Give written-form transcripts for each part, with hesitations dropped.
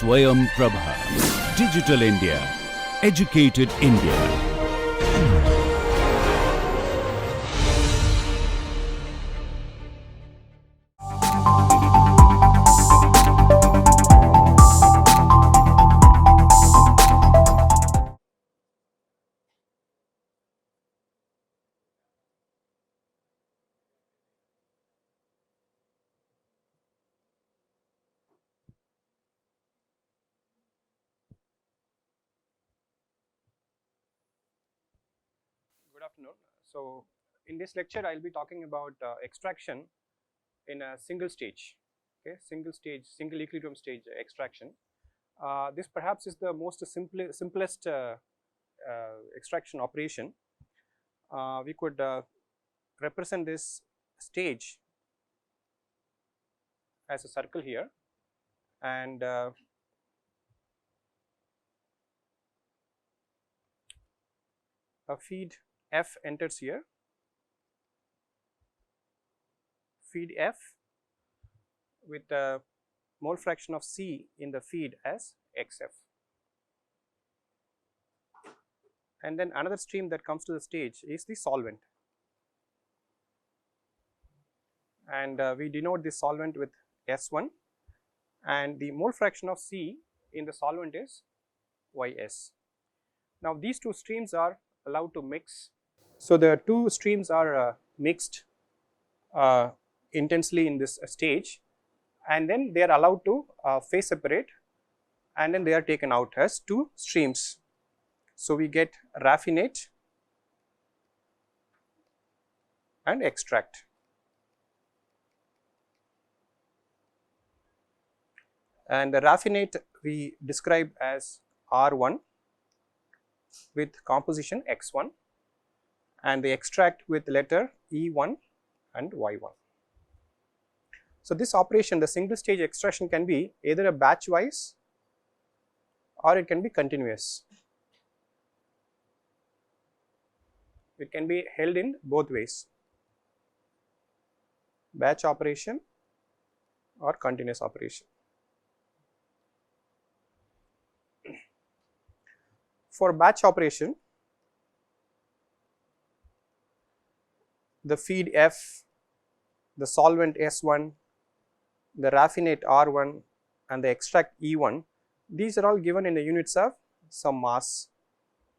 Swayam Prabha. Digital India. Educated India. Good afternoon. So, in this lecture, I will be talking about extraction in a single stage. Okay, single equilibrium stage extraction. This perhaps is the most simplest extraction operation. We could represent this stage as a circle here, and a feed F enters here. Feed F with a mole fraction of C in the feed as XF. And then another stream that comes to the stage is the solvent, and we denote this solvent with S1, and the mole fraction of C in the solvent is YS. Now, these two streams are allowed to mix. So, the two streams are mixed intensely in this stage, and then they are allowed to phase separate, and then they are taken out as two streams. So, we get raffinate and extract. And the raffinate we describe as R1 with composition X1, and the extract with letter E1 and Y1. So, this operation, the single stage extraction, can be either a batch wise or it can be continuous. It can be held in both ways, batch operation or continuous operation. For batch operation, the feed F, the solvent S1, the raffinate R1 and the extract E1, these are all given in the units of some mass,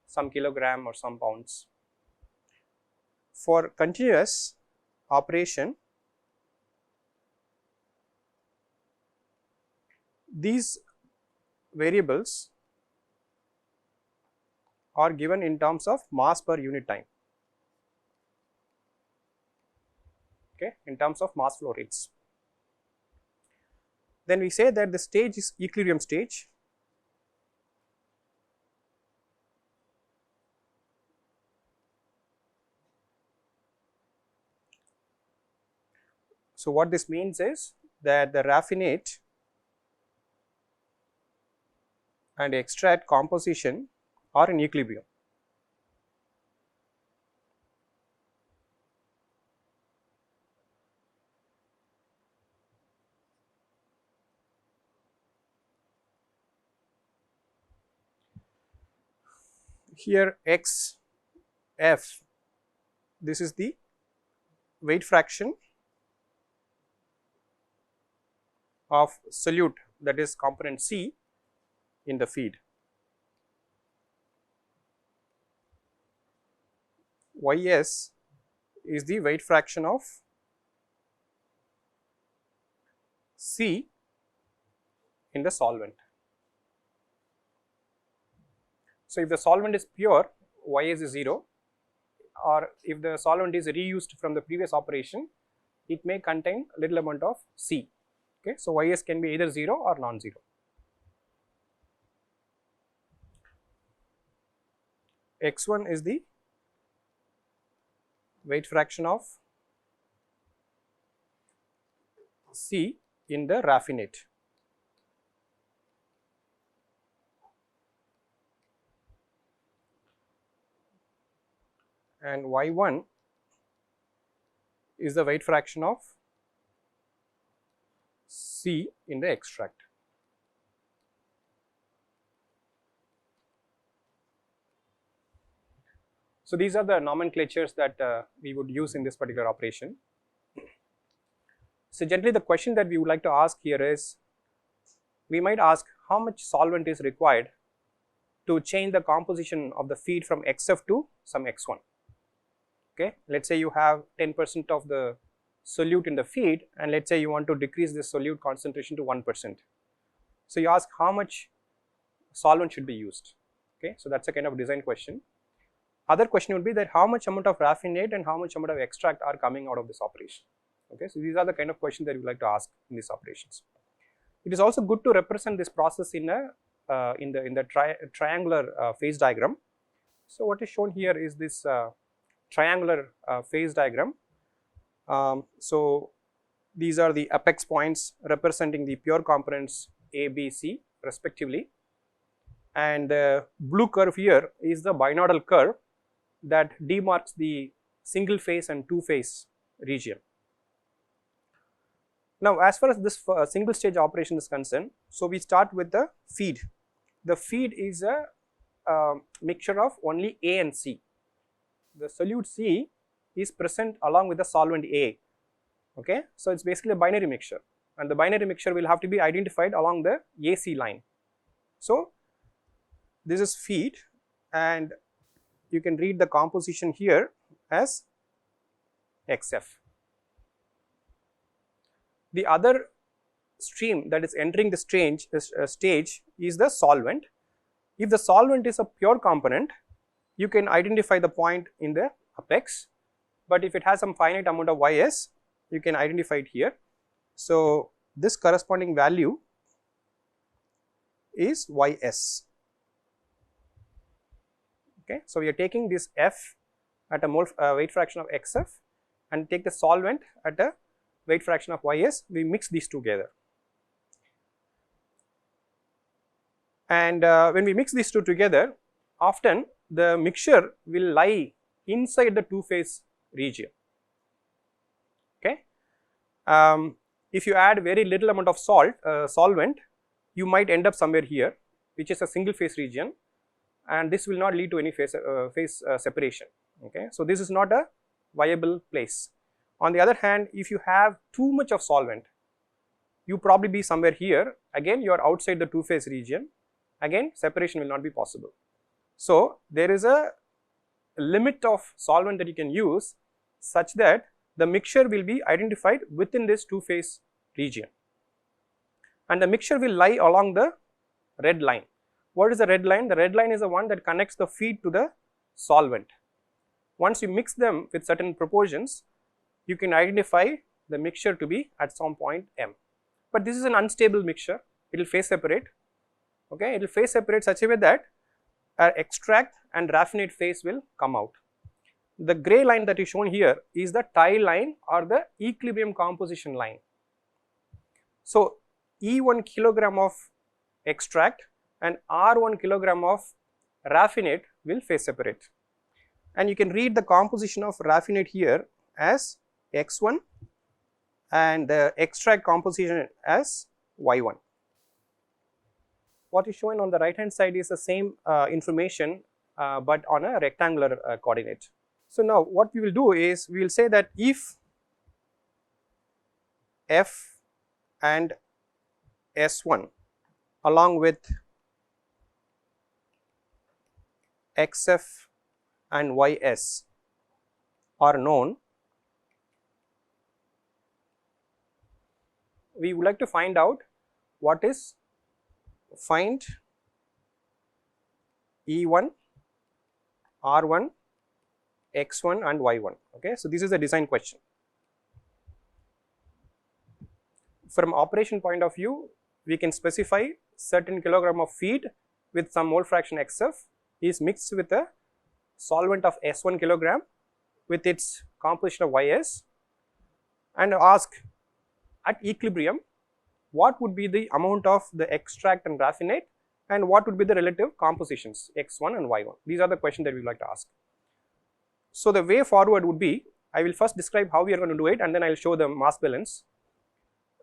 some kilogram or some pounds. For continuous operation, these variables are given in terms of mass per unit time, okay, in terms of mass flow rates. Then we say that the stage is equilibrium stage. So, what this means is that the raffinate and extract composition are in equilibrium. Here X F, this is the weight fraction of solute, that is component C in the feed. YS is the weight fraction of C in the solvent. So, if the solvent is pure, YS is 0, or if the solvent is reused from the previous operation, it may contain a little amount of C. Okay. So, YS can be either 0 or non-zero. X1 is the weight fraction of C in the raffinate. And Y1 is the weight fraction of C in the extract. So these are the nomenclatures that we would use in this particular operation. So generally the question that we would like to ask here is, we might ask how much solvent is required to change the composition of the feed from XF to some X1. Okay, let's say you have 10% of the solute in the feed, and let's say you want to decrease this solute concentration to 1%. So you ask how much solvent should be used. Okay, so that's a kind of design question. Other question would be that how much amount of raffinate and how much amount of extract are coming out of this operation. Okay, so these are the kind of questions that we like to ask in these operations. It is also good to represent this process in the triangular phase diagram. So what is shown here is this triangular phase diagram. So these are the apex points representing the pure components A, B, C respectively, and the blue curve here is the binodal curve that demarks the single phase and two phase region. Now as far as this single stage operation is concerned, so we start with the feed. The feed is a mixture of only A and C. The solute C is present along with the solvent A. Okay, so it's basically a binary mixture, and the binary mixture will have to be identified along the AC line. So this is feed, and you can read the composition here as XF. The other stream that is entering the stage is the solvent. If the solvent is a pure component, you can identify the point in the apex, but if it has some finite amount of Ys, you can identify it here. So this corresponding value is Ys. Okay, so we are taking this F at a mole weight fraction of XF and take the solvent at a weight fraction of Ys. We mix these together, and when we mix these two together, often the mixture will lie inside the two phase region. Okay, if you add very little amount of solvent, you might end up somewhere here, which is a single phase region, and this will not lead to any phase separation. Okay, so this is not a viable place. On the other hand, if you have too much of solvent, you probably be somewhere here. Again, you are outside the two phase region. Again, separation will not be possible. So there is a limit of solvent that you can use such that the mixture will be identified within this two phase region, and the mixture will lie along the red line. What is the red line? The red line is the one that connects the feed to the solvent. Once you mix them with certain proportions, you can identify the mixture to be at some point M. But this is an unstable mixture, it will phase separate. Okay, it will phase separate such a way that our extract and raffinate phase will come out. The gray line that is shown here is the tie line or the equilibrium composition line. So E1 kilogram of extract and R1 kilogram of raffinate will phase separate, and you can read the composition of raffinate here as X1 and the extract composition as Y1. What is shown on the right hand side is the same information, but on a rectangular coordinate. So now what we will do is, we will say that if F and S1 along with XF and Ys are known, we would like to find out what is find E1, R1, X1 and Y1. Okay, so this is a design question. From operation point of view, we can specify certain kilogram of feed with some mole fraction XF is mixed with a solvent of S1 kilogram with its composition of Ys, and ask at equilibrium what would be the amount of the extract and raffinate and what would be the relative compositions X1 and Y1. These are the questions that we would like to ask. So the way forward would be, I will first describe how we are going to do it and then I will show the mass balance.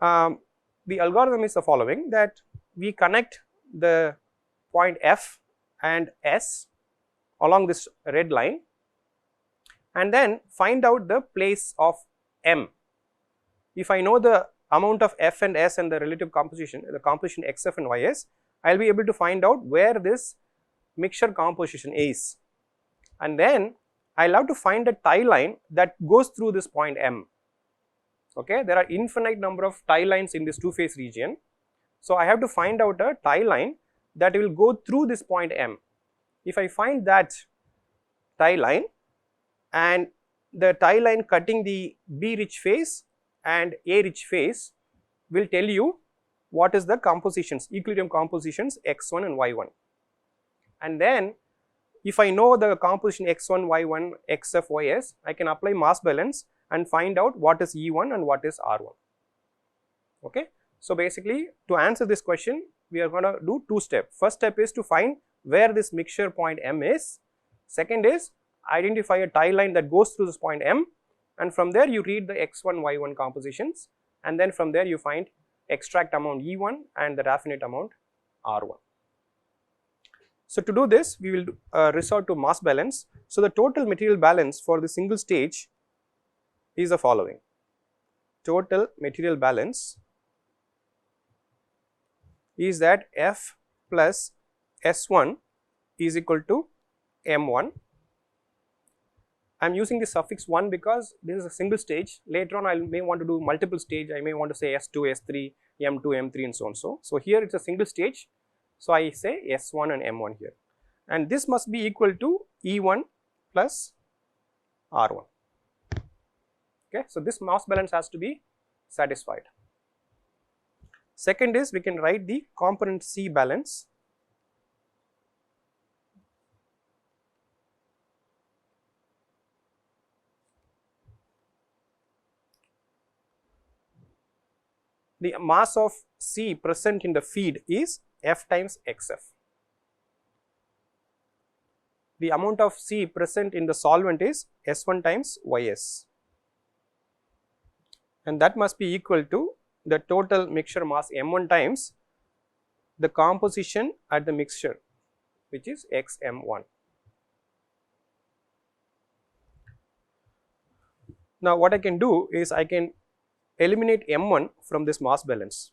The algorithm is the following, that we connect the point F and S along this red line, and then find out the place of M. If I know the amount of F and S and the relative composition, the composition XF and YS, I will be able to find out where this mixture composition is, and then I will have to find a tie line that goes through this point M. Okay, there are infinite number of tie lines in this two-phase region, so I have to find out a tie line that will go through this point M. If I find that tie line and the tie line cutting the B rich phase and A rich phase will tell you what is the compositions, equilibrium compositions X1 and Y1, and then if I know the composition X1, Y1, XF, YS, I can apply mass balance and find out what is E1 and what is R1. Okay. So basically, to answer this question, we are going to do two steps. First step is to find where this mixture point M is. Second is identify a tie line that goes through this point M, and from there you read the X1, Y1 compositions, and then from there you find extract amount E1 and the raffinate amount R1. So to do this, we will resort to mass balance. So the total material balance for the single stage is the following. Total material balance is that F plus S1 is equal to M1. I am using the suffix 1 because this is a single stage. Later on I may want to do multiple stage, I may want to say S2, S3, M2, M3 and so on. So here it is a single stage, so I say S1 and M1 here, and this must be equal to E1 plus R1. Okay, so this mass balance has to be satisfied. Second is we can write the component C balance. The mass of C present in the feed is F times XF. The amount of C present in the solvent is S1 times YS, and that must be equal to the total mixture mass M1 times the composition at the mixture, which is XM1. Now what I can do is I can eliminate M1 from this mass balance.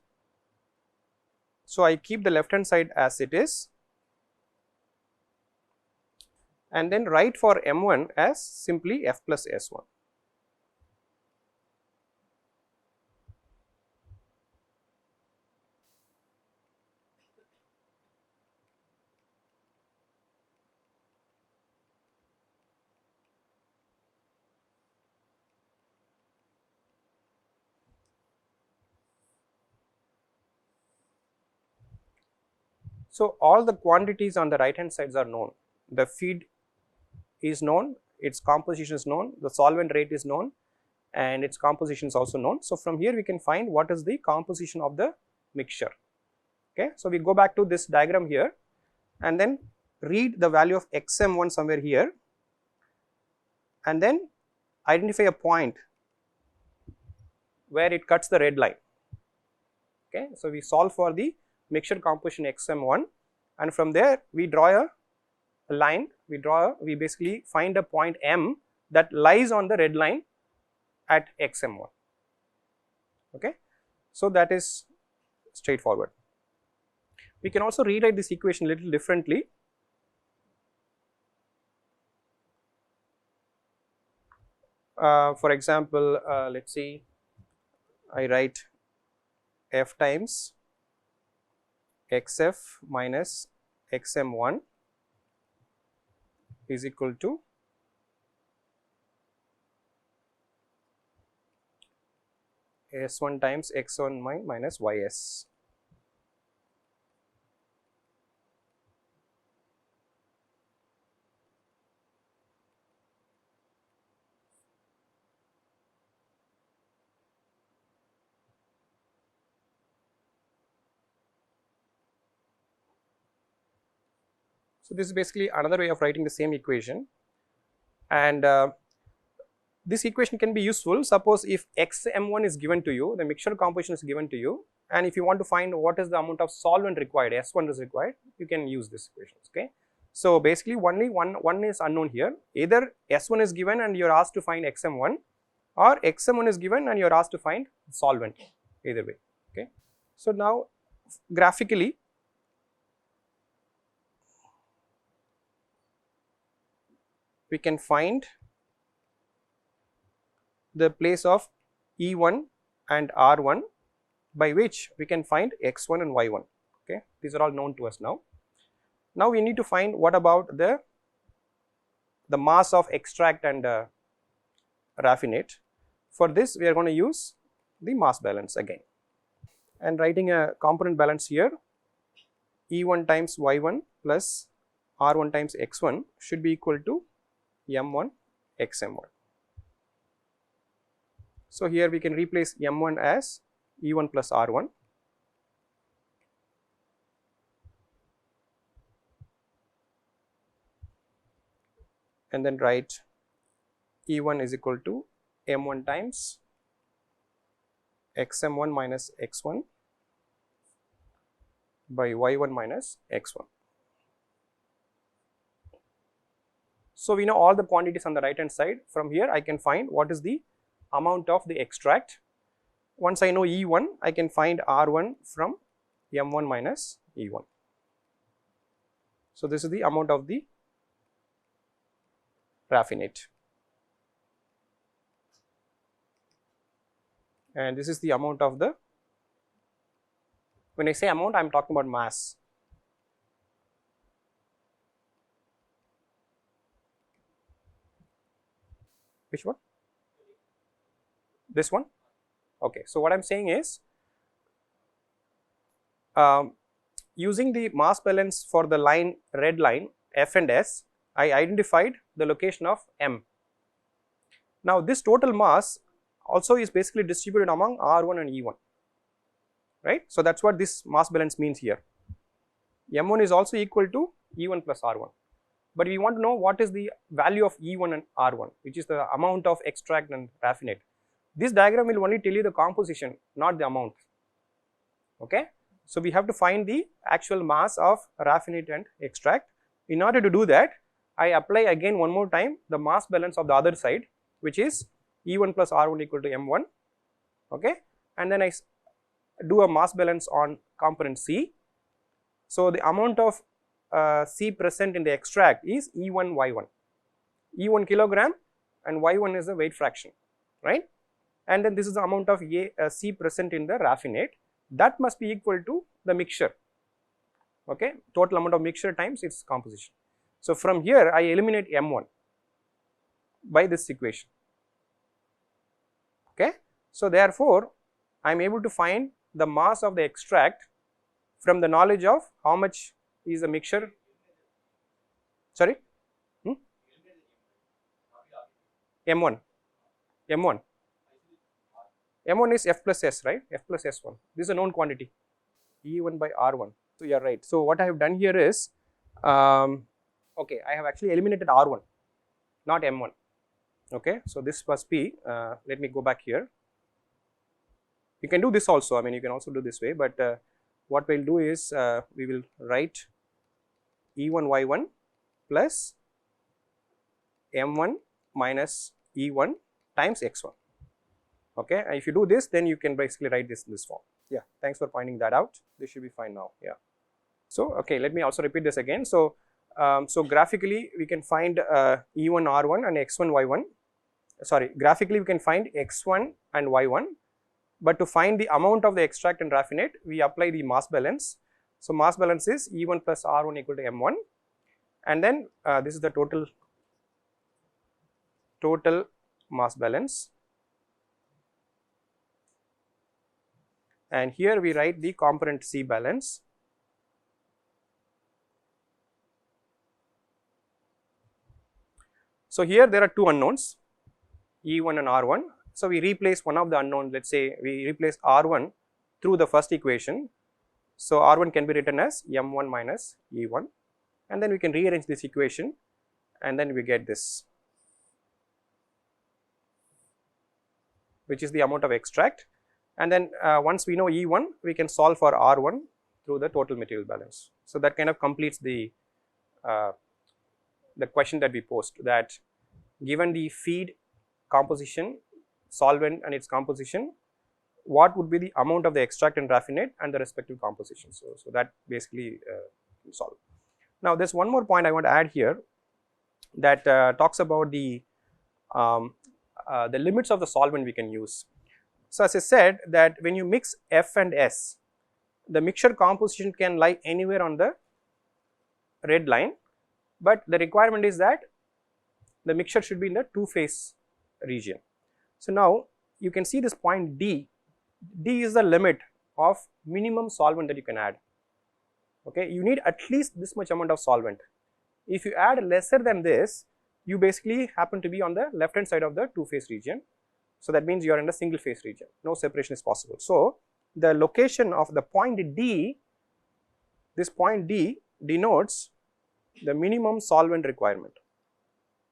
So I keep the left hand side as it is, and then write for M1 as simply F plus S1. So all the quantities on the right hand sides are known. The feed is known, its composition is known, the solvent rate is known, and its composition is also known. So from here we can find what is the composition of the mixture. Okay, so we go back to this diagram here and then read the value of XM1 somewhere here, and then identify a point where it cuts the red line. Okay, so we solve for the mixture composition XM1, and from there we draw a line, we basically find a point M that lies on the red line at XM1. Okay, so that is straightforward. We can also rewrite this equation a little differently. For example, let us see, I write F times XF minus XM1 is equal to S1 times X1 minus YS. So this is basically another way of writing the same equation, and this equation can be useful. Suppose if XM1 is given to you, the mixture composition is given to you, and if you want to find what is the amount of solvent required, S1 is required, you can use this equation. Okay, So basically only one is unknown here. Either S1 is given and you are asked to find XM1, or XM1 is given and you are asked to find solvent, either way. Okay. So now graphically we can find the place of E1 and R1, by which we can find X1 and Y1. Okay. These are all known to us now. Now we need to find what about the mass of extract and raffinate. For this we are going to use the mass balance again, and writing a component balance here, E1 times Y1 plus R1 times X1 should be equal to M1 XM1. So here we can replace M1 as E1 plus R1, and then write E1 is equal to M1 times XM1 minus X1 by Y1 minus X1. So we know all the quantities on the right hand side. From here I can find what is the amount of the extract. Once I know E1, I can find R1 from M1 minus E1. So this is the amount of the raffinate, and this is the amount of the, when I say amount I am talking about mass. Which one? This one? Okay. So what I am saying is, using the mass balance for the line, red line F and S, I identified the location of M. Now this total mass also is basically distributed among R1 and E1, right. So that is what this mass balance means here. M1 is also equal to E1 plus R1, but we want to know what is the value of E1 and R1, which is the amount of extract and raffinate. This diagram will only tell you the composition, not the amount. Okay. So we have to find the actual mass of raffinate and extract. In order to do that, I apply again one more time the mass balance of the other side, which is E1 plus R1 equal to M1. Okay. And then I do a mass balance on component C. So the amount of C present in the extract is E1 Y1, E1 kilogram and Y1 is the weight fraction, right. And then this is the amount of C present in the raffinate, that must be equal to the mixture, okay, total amount of mixture times its composition. So from here I eliminate M1 by this equation, okay. So therefore I am able to find the mass of the extract from the knowledge of how much is the mixture. Sorry, M1 is F plus S, right, F plus S1, this is a known quantity, E1 by R1. So you are right. So what I have done here is, okay, I have actually eliminated R1, not M1, okay. So this must be, let me go back here. You can do this also, I mean you can also do this way, but what we will do is, we will write E1 Y1 plus M1 minus E1 times X1, okay. And if you do this, then you can basically write this in this form. Yeah, thanks for pointing that out. This should be fine now. Yeah. So okay, let me also repeat this again. So so graphically we can find E1 R1 and X1 Y1. Sorry, graphically we can find X1 and Y1, but to find the amount of the extract and raffinate, we apply the mass balance. So mass balance is E1 plus R1 equal to M1, and then this is the total mass balance, and here we write the component C balance. So here there are two unknowns, E1 and R1. So we replace one of the unknown, let's say we replace R1 through the first equation. So R1 can be written as M1 minus E1, and then we can rearrange this equation and then we get this, which is the amount of extract. And then once we know E1, we can solve for R1 through the total material balance. So that kind of completes the the question that we posed, that given the feed composition, solvent and its composition, what would be the amount of the extract and raffinate and the respective composition. So that basically solve. Now there's one more point I want to add here that talks about the limits of the solvent we can use. So as I said, that when you mix F and S, the mixture composition can lie anywhere on the red line, but the requirement is that the mixture should be in the two-phase region. So now you can see this point D. D is the limit of minimum solvent that you can add. Okay, you need at least this much amount of solvent. If you add lesser than this, you basically happen to be on the left hand side of the two-phase region. So that means you are in the single phase region, no separation is possible. So the location of the point D, this point D denotes the minimum solvent requirement,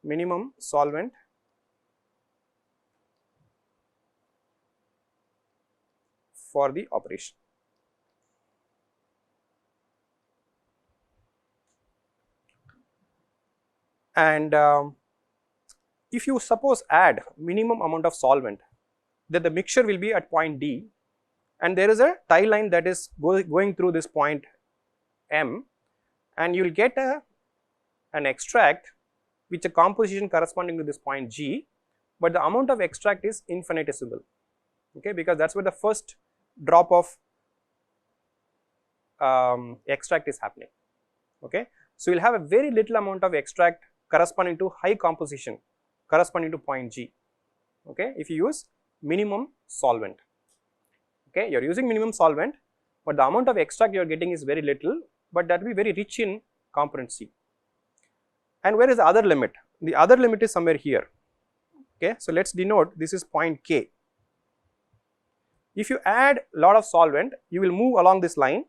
minimum solvent for the operation. And if you suppose add minimum amount of solvent, then the mixture will be at point D, and there is a tie line that is going through this point M, and you will get an extract which a composition corresponding to this point G, but the amount of extract is infinitesimal, okay, because that is where the first drop of extract is happening. Okay. So you will have a very little amount of extract corresponding to high composition corresponding to point G, okay, if you use minimum solvent. Okay, you are using minimum solvent, but the amount of extract you are getting is very little, but that will be very rich in component C. And where is the other limit? The other limit is somewhere here. Okay, so let us denote this is point K. If you add lot of solvent, you will move along this line.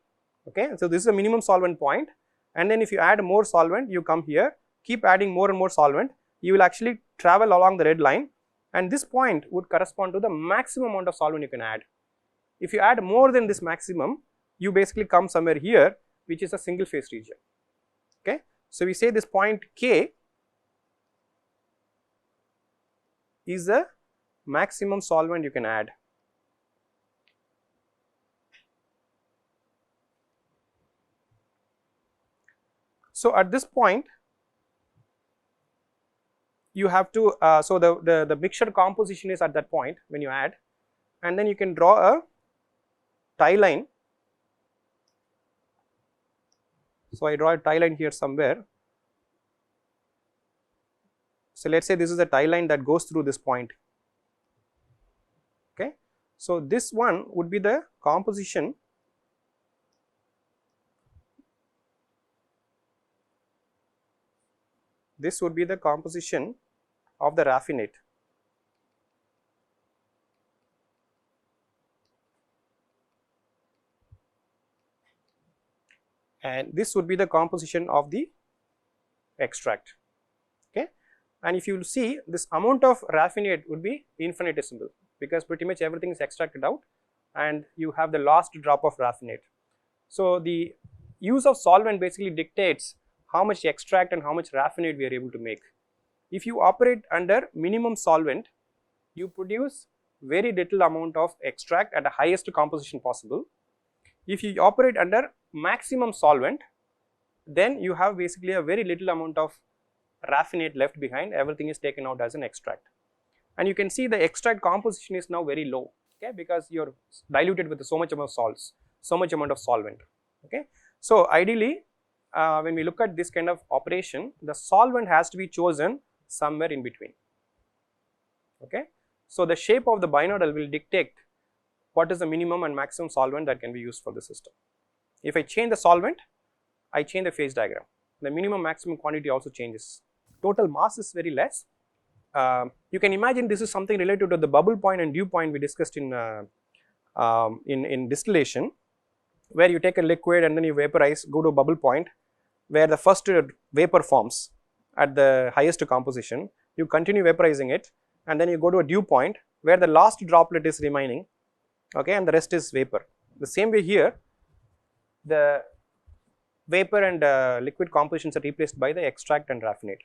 Okay, so this is a minimum solvent point, and then if you add more solvent, you come here, keep adding more and more solvent, you will actually travel along the red line, and this point would correspond to the maximum amount of solvent you can add. If you add more than this maximum, you basically come somewhere here, which is a single phase region. Okay, so we say this point K is the maximum solvent you can add. So at this point, you have to, so the mixture composition is at that point when you add, and then you can draw a tie line. So I draw a tie line here somewhere. So let us say this is a tie line that goes through this point. Okay. So this one would be the composition of the raffinate. And this would be the composition of the extract. Okay. And if you will see, this amount of raffinate would be infinitesimal, because pretty much everything is extracted out and you have the last drop of raffinate. So the use of solvent basically dictates how much extract and how much raffinate we are able to make. If you operate under minimum solvent, you produce very little amount of extract at the highest composition possible. If you operate under maximum solvent, then you have basically a very little amount of raffinate left behind, everything is taken out as an extract. And you can see the extract composition is now very low, okay, because you are diluted with so much amount of salts, so much amount of solvent. Okay. So ideally, when we look at this kind of operation, the solvent has to be chosen somewhere in between. Okay. So the shape of the binodal will dictate what is the minimum and maximum solvent that can be used for the system. If I change the solvent, I change the phase diagram. The minimum maximum quantity also changes. Total mass is very less. You can imagine this is something related to the bubble point and dew point we discussed in distillation, where you take a liquid and then you vaporize, go to a bubble point where the first vapor forms at the highest composition, you continue vaporizing it, and then you go to a dew point where the last droplet is remaining, okay, and the rest is vapor. The same way here, the vapor and liquid compositions are replaced by the extract and raffinate.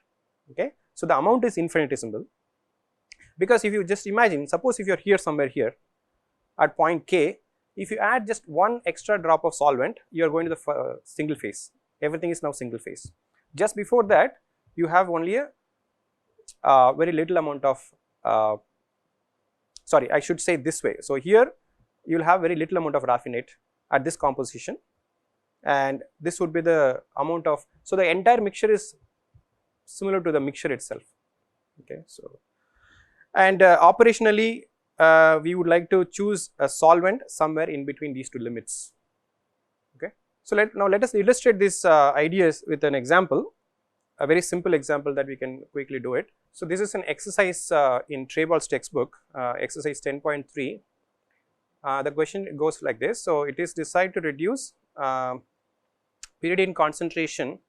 Okay. So, the amount is infinitesimal, because if you just imagine, suppose if you are here somewhere here at point K, if you add just one extra drop of solvent, you are going to the single phase, everything is now single phase. Just before that you have only a very little amount of sorry, I should say this way. So, here you will have very little amount of raffinate at this composition, and this would be the amount of, so the entire mixture is similar to the mixture itself. Okay. So, and operationally we would like to choose a solvent somewhere in between these two limits. Okay. So, now let us illustrate these ideas with an example, a very simple example that we can quickly do it. So, this is an exercise in Treball's textbook, exercise 10.3. The question goes like this. So, it is decided to reduce pyridine concentration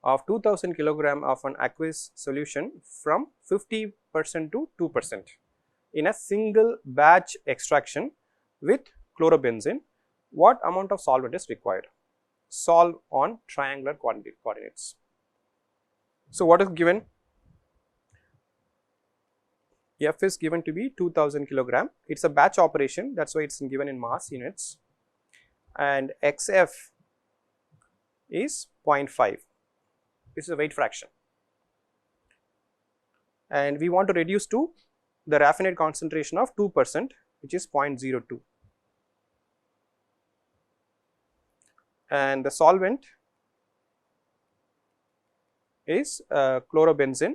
of 2000 kilogram of an aqueous solution from 50% to 2% in a single batch extraction with chlorobenzene. What amount of solvent is required? Solve on triangular coordinates. So, what is given? F is given to be 2000 kilogram. It is a batch operation, that is why it is given in mass units, and XF is 0.5. This is a weight fraction, and we want to reduce to the raffinate concentration of 2%, which is 0.02, and the solvent is chlorobenzene.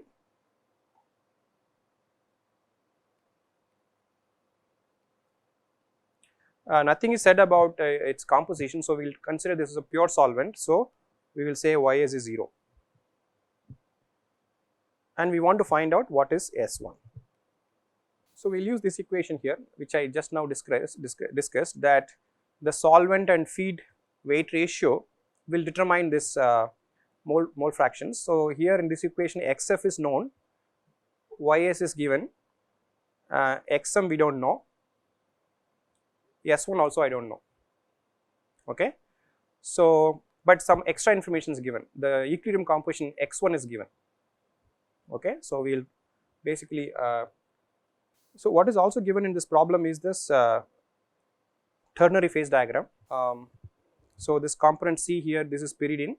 Nothing is said about its composition, so we will consider this as a pure solvent. So, we will say Ys is 0, and we want to find out what is S1. So, we will use this equation here, which I just now discussed, that the solvent and feed weight ratio will determine this mole fractions. So, here in this equation XF is known, Ys is given, Xm we do not know, S1 also I do not know. Okay. So, but some extra information is given, the equilibrium composition X1 is given. Okay. So, we will basically so what is also given in this problem is this ternary phase diagram. So, this component C here, this is pyridine,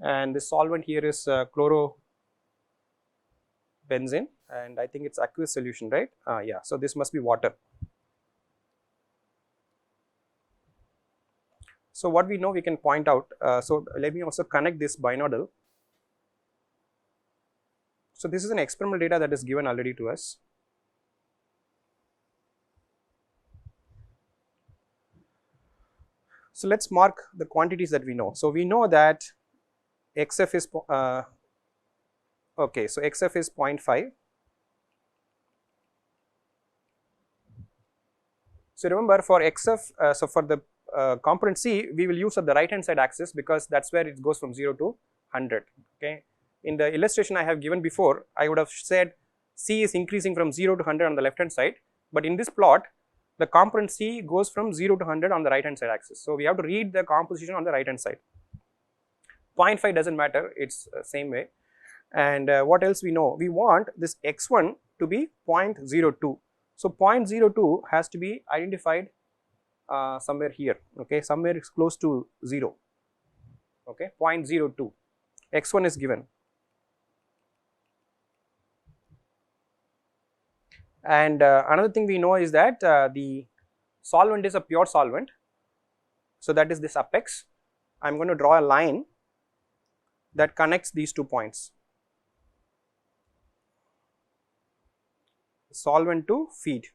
and this solvent here is chlorobenzene, and I think it is aqueous solution, right? Yeah. So, this must be water. So, what we know we can point out. So, let me also connect this binodal. So, this is an experimental data that is given already to us. So, let us mark the quantities that we know. So, we know that XF is okay. So, XF is 0.5. So, remember for XF, so for the component C, we will use at the right hand side axis, because that is where it goes from 0 to 100. Okay. In the illustration I have given before, I would have said C is increasing from 0 to 100 on the left hand side, but in this plot the component C goes from 0 to 100 on the right hand side axis. So, we have to read the composition on the right hand side. 0.5 does not matter, it is same way. And what else we know? We want this X1 to be 0.02. So, 0.02 has to be identified somewhere here, okay, somewhere it's close to 0, okay, 0.02, X1 is given. And another thing we know is that the solvent is a pure solvent. So, that is this apex. I am going to draw a line that connects these 2 points, solvent to feed.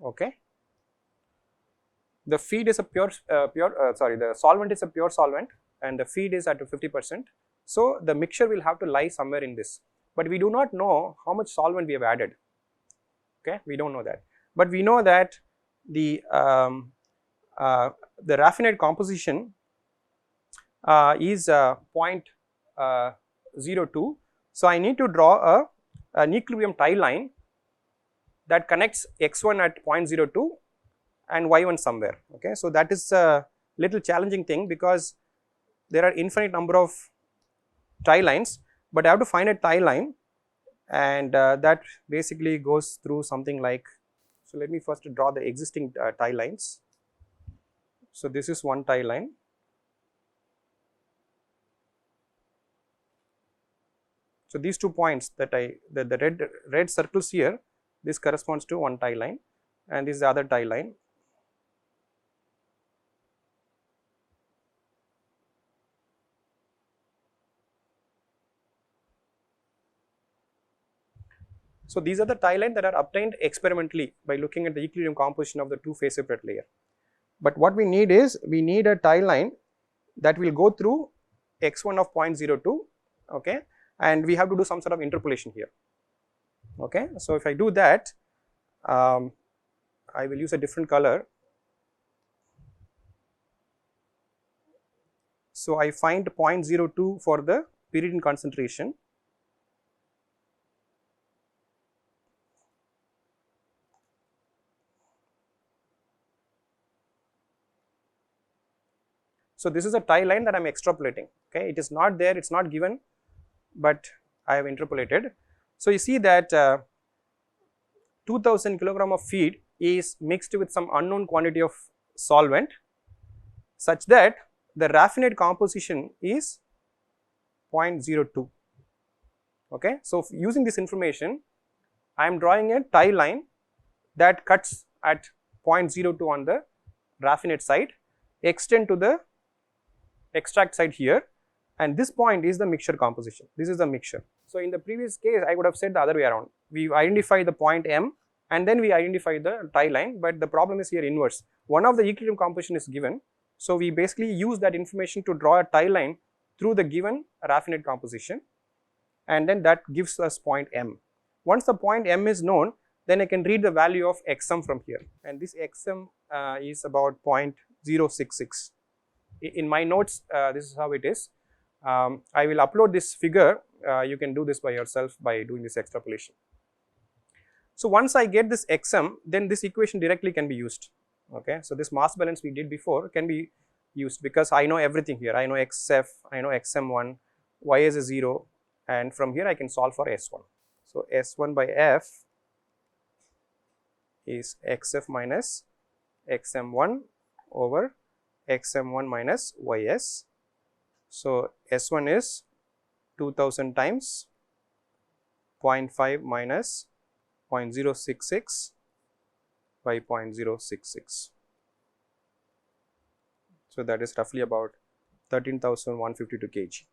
Okay. The feed is a the solvent is a pure solvent, and the feed is at 50%. So, the mixture will have to lie somewhere in this, but we do not know how much solvent we have added. Okay, we do not know that, but we know that the raffinate composition is 0.02. So I need to draw an equilibrium tie line that connects x1 at 0.02 and y1 somewhere. Okay, so that is a little challenging thing because there are infinite number of tie lines, but I have to find a tie line, and that basically goes through something like, so let me first draw the existing tie lines. So this is one tie line. So these 2 points that the red circles here, this corresponds to one tie line, and this is the other tie line. So these are the tie lines that are obtained experimentally by looking at the equilibrium composition of the two phase separate layer. But what we need is, we need a tie line that will go through x1 of 0.02, okay, and we have to do some sort of interpolation here. Okay, so if I do that, I will use a different color. So I find 0.02 for the pyridine concentration. So this is a tie line that I am extrapolating. Okay, it is not there, it is not given, but I have interpolated. So you see that 2000 kilogram of feed is mixed with some unknown quantity of solvent, such that the raffinate composition is 0.02. Okay, so using this information, I am drawing a tie line that cuts at 0.02 on the raffinate side, extend to the extract side here, and this point is the mixture composition. This is the mixture. So in the previous case, I would have said the other way around. We identify the point M and then we identify the tie line, but the problem is here inverse. One of the equilibrium composition is given, so we basically use that information to draw a tie line through the given raffinate composition, and then that gives us point M. Once the point M is known, then I can read the value of xm from here, and this xm is about 0.066. In my notes, this is how it is. I will upload this figure. You can do this by yourself by doing this extrapolation. So once I get this xm, then this equation directly can be used. Okay, so this mass balance we did before can be used because I know everything here. I know xf, I know xm1, ys is 0, and from here I can solve for s1. So s1 by f is xf minus xm1 over xm1 minus ys. So s1 is 2000 times 0.5 minus 0.066 by 0.066. So that is roughly about 13,152 kg.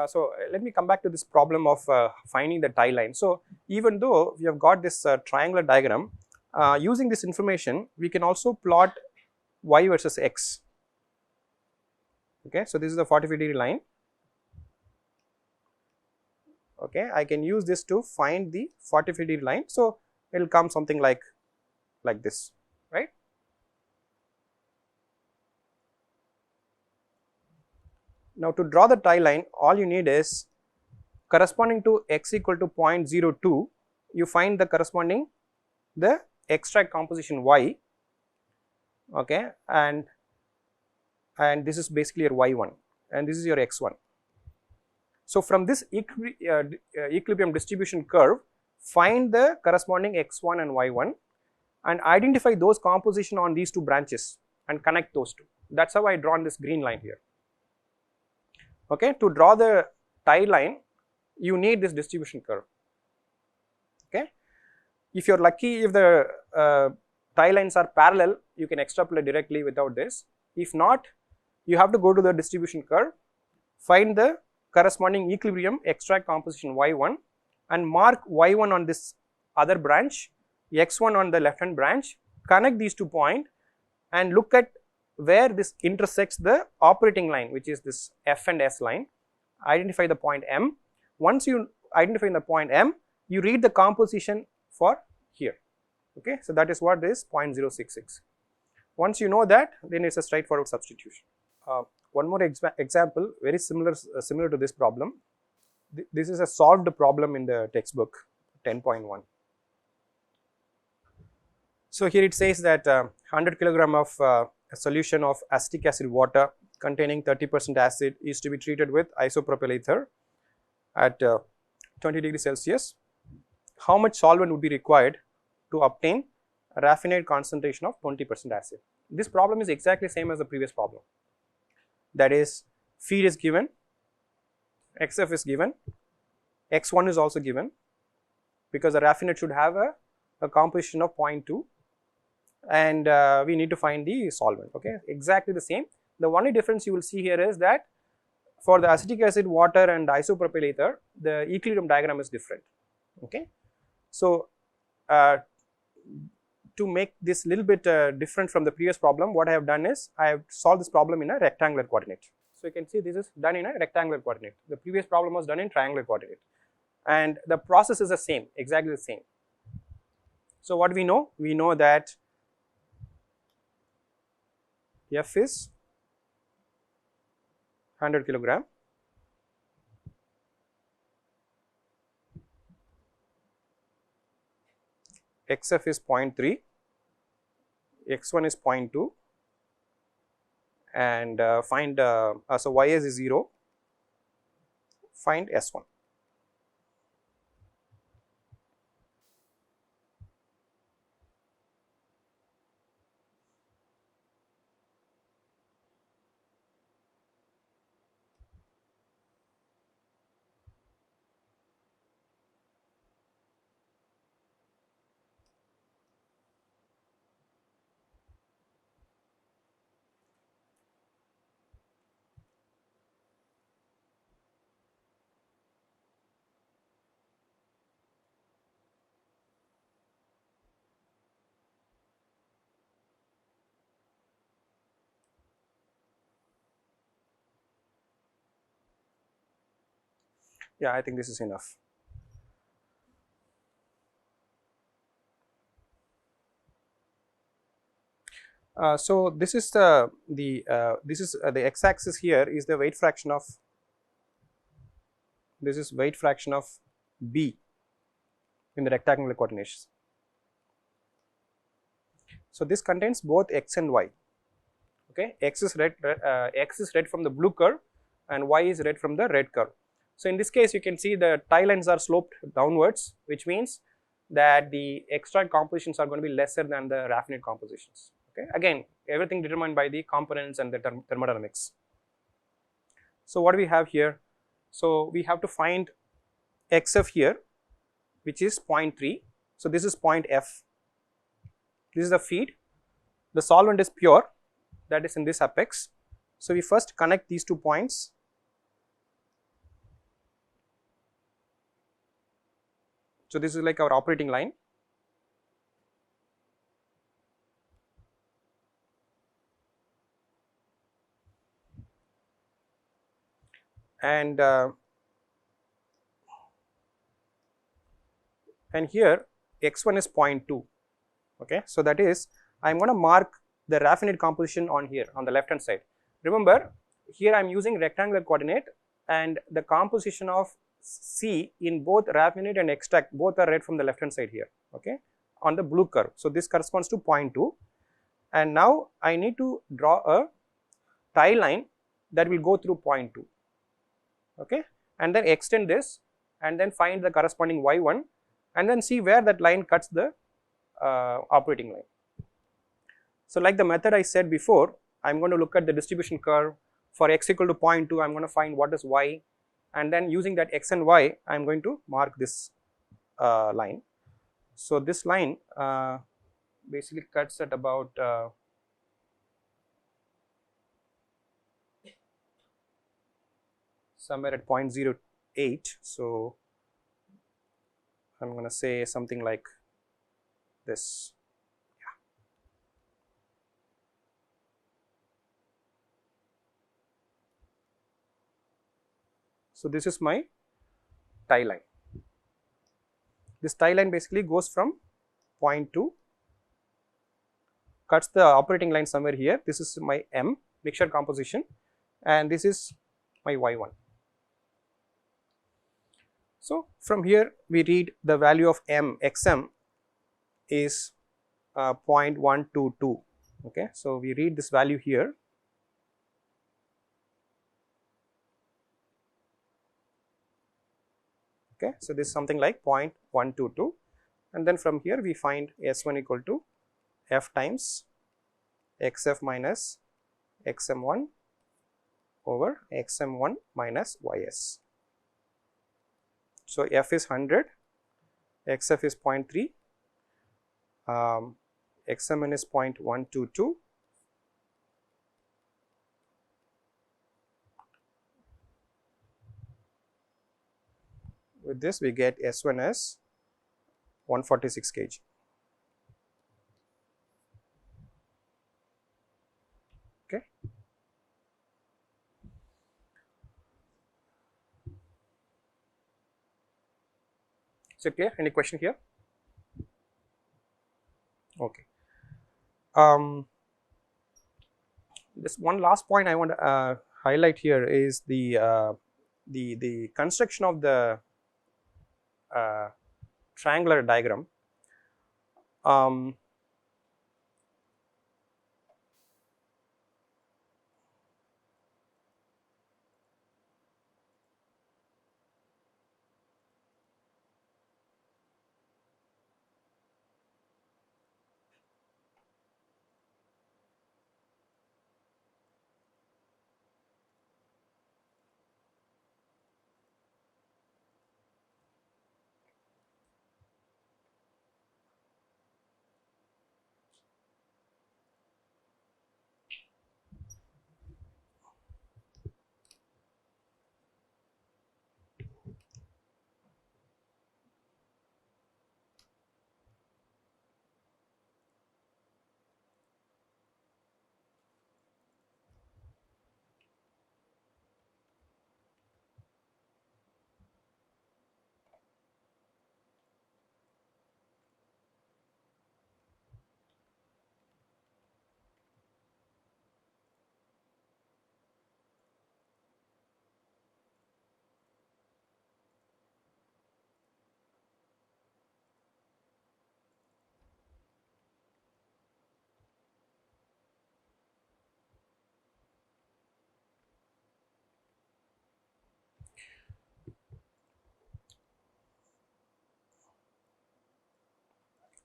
So let me come back to this problem of finding the tie line. So even though we have got this triangular diagram, using this information we can also plot y versus x. Okay, so this is the 45-degree line. Okay, I can use this to find the 45-degree line. So it will come something like this, right? Now to draw the tie line, all you need is corresponding to x equal to 0.02, you find the corresponding the extract composition y, okay, and this is basically your y1 and this is your x1. So from this equilibrium distribution curve, find the corresponding x1 and y1 and identify those composition on these two branches and connect those two. That's how I drawn this green line here. Okay, to draw the tie line, you need this distribution curve. Okay, if you're lucky, if the tie lines are parallel, you can extrapolate directly without this. If not, you have to go to the distribution curve, find the corresponding equilibrium extract composition y1 and mark y1 on this other branch, x1 on the left hand branch, connect these 2 points and look at where this intersects the operating line, which is this f and s line. Identify the point M. Once you identify the point M, you read the composition for here. Okay, so that is what is 0.066. Once you know that, then it's a straightforward substitution. One more example, very similar to this problem. This is a solved problem in the textbook 10.1. So here it says that 100 kilogram of a solution of acetic acid water containing 30% acid is to be treated with isopropyl ether at 20 degrees Celsius. How much solvent would be required to obtain a raffinate concentration of 20% acid? This problem is exactly same as the previous problem. That is, feed is given, XF is given, X1 is also given, because the raffinate should have a composition of 0.2, and we need to find the solvent. Okay, exactly the same. The only difference you will see here is that for the acetic acid water and isopropyl ether, the equilibrium diagram is different. Okay, so to make this little bit different from the previous problem, what I have done is I have solved this problem in a rectangular coordinate. So you can see this is done in a rectangular coordinate. The previous problem was done in triangular coordinate, and the process is the same, exactly the same. So what we know? We know that F is 100 kilogram, XF is 0.3, X1 is 0.2, and find so Ys is 0, find S1. Yeah, I think this is enough. So this is the x-axis here is the weight fraction of, this is weight fraction of B in the rectangular coordinates. So this contains both x and y. Okay, x is read from the blue curve and y is read from the red curve. So in this case, you can see the tie lines are sloped downwards, which means that the extract compositions are going to be lesser than the raffinate compositions. Okay, again, everything determined by the components and the thermodynamics. So what do we have here? So we have to find XF here, which is 0.3. So this is point F. This is the feed. The solvent is pure, that is in this apex. So we first connect these 2 points. So this is like our operating line. And here x1 is 0.2. Okay, so that is I am going to mark the raffinate composition on here on the left hand side. Remember, here I am using rectangular coordinate, and the composition of C in both raffinate and extract both are read from the left hand side here. Okay, on the blue curve. So this corresponds to 0.2, and now I need to draw a tie line that will go through 0.2. Okay, and then extend this and then find the corresponding y1 and then see where that line cuts the operating line. So like the method I said before, I am going to look at the distribution curve. For x equal to 0.2, I am going to find what is y, and then using that x and y, I am going to mark this line. So this line basically cuts at about somewhere at 0.08. So I'm going to say something like this. Yeah. So this is my tie line. This tie line basically goes from point to cuts the operating line somewhere here. This is my M mixture composition, and this is my Y1. So from here we read the value of M xm is 0.122. Okay, so we read this value here. Okay, so this is something like 0.122, and then from here we find S1 equal to F times XF minus XM1 over XM1 minus YS. So F is 100, XF is 0.3, XMN is 0.122, with this we get S1 as 146 kg. Okay. Is it clear? Any question here? Okay. This one last point I want to highlight here is the construction of the triangular diagram.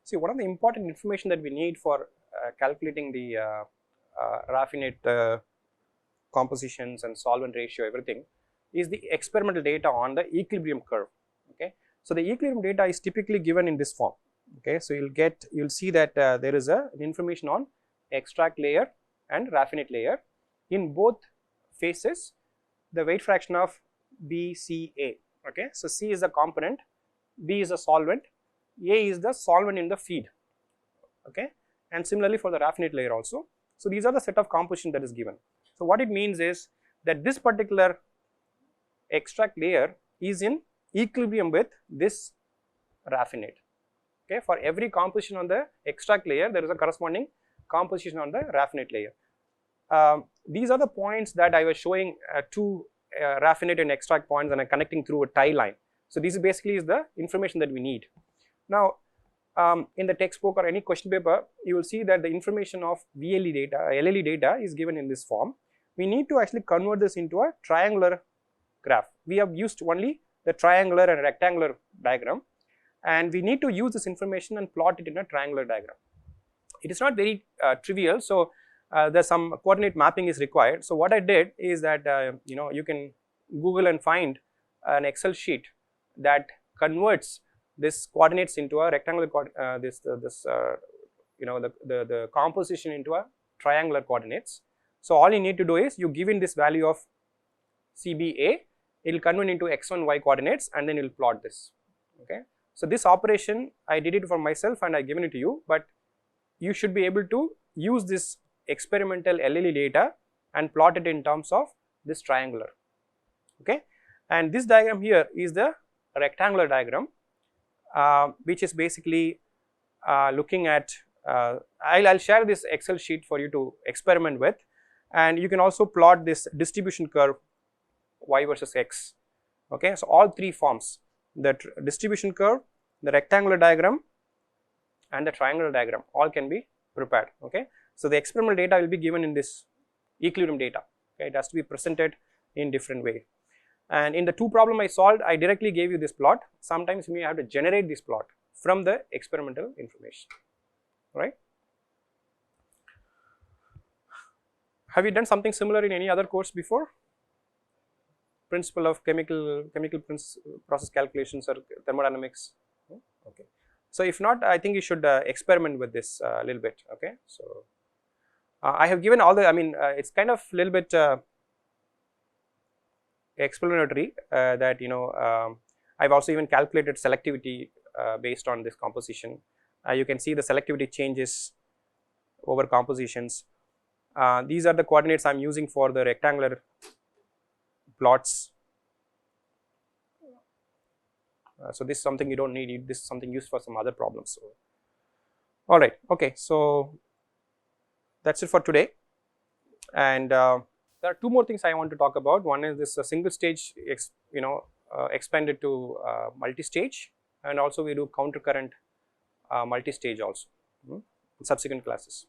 See, one of the important information that we need for calculating the raffinate compositions and solvent ratio, everything, is the experimental data on the equilibrium curve. Okay, so the equilibrium data is typically given in this form. Okay, so you'll see that there is an information on extract layer and raffinate layer. In both phases, the weight fraction of B, C, A. Okay, so C is the component, B is the solvent, A is the solvent in the feed. Okay, and similarly for the raffinate layer also. So these are the set of composition that is given. So what it means is that this particular extract layer is in equilibrium with this raffinate. Okay, for every composition on the extract layer, there is a corresponding composition on the raffinate layer. These are the points that I was showing, two raffinate and extract points, and I'm connecting through a tie line. So this basically is the information that we need. Now, in the textbook or any question paper, you will see that the information of VLE data, LLE data is given in this form. We need to actually convert this into a triangular graph. We have used only the triangular and rectangular diagram, and we need to use this information and plot it in a triangular diagram. It is not very trivial, so there's some coordinate mapping is required. So what I did is that you can Google and find an Excel sheet that converts this coordinates into a rectangular the composition into a triangular coordinates. So all you need to do is you give in this value of CBA, it will convert into x1 y coordinates, and then you will plot this. Okay, so this operation I did it for myself and I given it to you, but you should be able to use this experimental LLE data and plot it in terms of this triangular. Okay, and this diagram here is the rectangular diagram, which is basically looking at I'll share this Excel sheet for you to experiment with, and you can also plot this distribution curve y versus x. Okay, so all three forms, the distribution curve, the rectangular diagram, and the triangular diagram, all can be prepared. Okay, so the experimental data will be given in this equilibrium data. Okay, it has to be presented in different way. And in the two problem I solved, I directly gave you this plot. Sometimes you may have to generate this plot from the experimental information, right? Have you done something similar in any other course before? Principle of chemical process calculations or thermodynamics? Okay, so if not, I think you should experiment with this a little bit. Okay, so I have given all the, I mean, it's kind of a little bit explanatory that, you know, I've also even calculated selectivity based on this composition. You can see the selectivity changes over compositions. These are the coordinates I am using for the rectangular plots. So this is something you don't need, this is something used for some other problems. So, all right, okay, so that's it for today. And there are two more things I want to talk about. One is this single stage, expanded to multi-stage, and also we do counter current multi-stage also in subsequent classes.